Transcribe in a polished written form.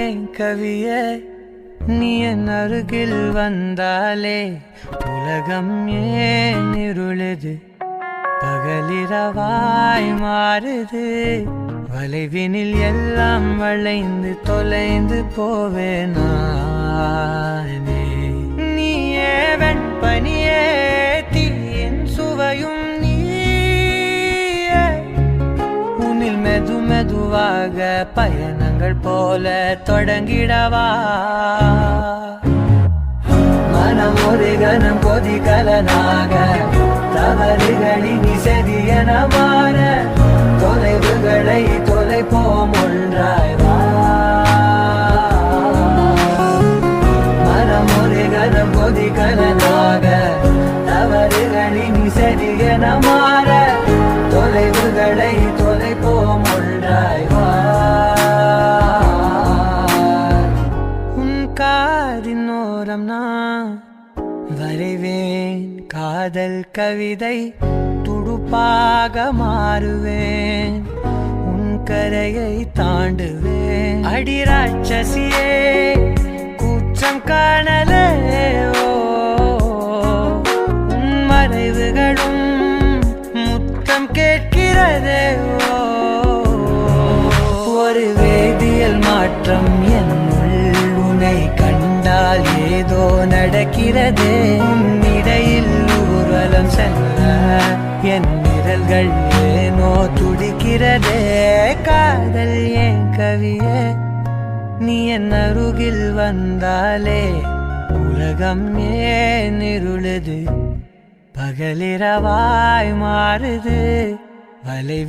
ஏன் கவியே நீ என் அருகில் வந்தாலே உலகம் ஏன் இருளுது பகலிரவாய் மாறுது வளைவினில் எல்லாம் வளைந்து தொலைந்து போவேனானே நீயே வெண்பனியே தீயின் சுவையும் நீயே உன்னில் மெது மெதுவாக பயணங்கள் போல தொடங்கிடவா மனம் ஒரு கணம் கொதிகலனாக தவறுகளின் செதியன மாற தொலைவுகளை தொலைப்போம் ஒன்றாய் வா மனம் ஒரு கணம் கொதிகலனாக தவறுகளின் செதியன மாற தொலைவுகளை தொலைப்போம் ஒன்றாய் வா உன் காதின் ஓரம் நான் வரைவேன் காதல் கவிதை துடுப்பாக மாறுவேன் உன் கரையை தாண்டுவேன் அடி ராட்சசியே கூச்சம் காணலே உன் மறைவுகளும் முத்தம் கேட்கிறதே ஒரு வேதியியல் மாற்றம் என்னுள் உன்னை கண்டால் ஏதோ நடக்கிறதே இடையில் ஊர்வலம் செல்ல என் நிரல்கள் ஏனோ துடிக்கிறதே காதல் ஏன் கவியே நீ என் அருகில் வந்தாலே உலகம் ஏன் இருளுது பகலிரவாய் மாறுது வலை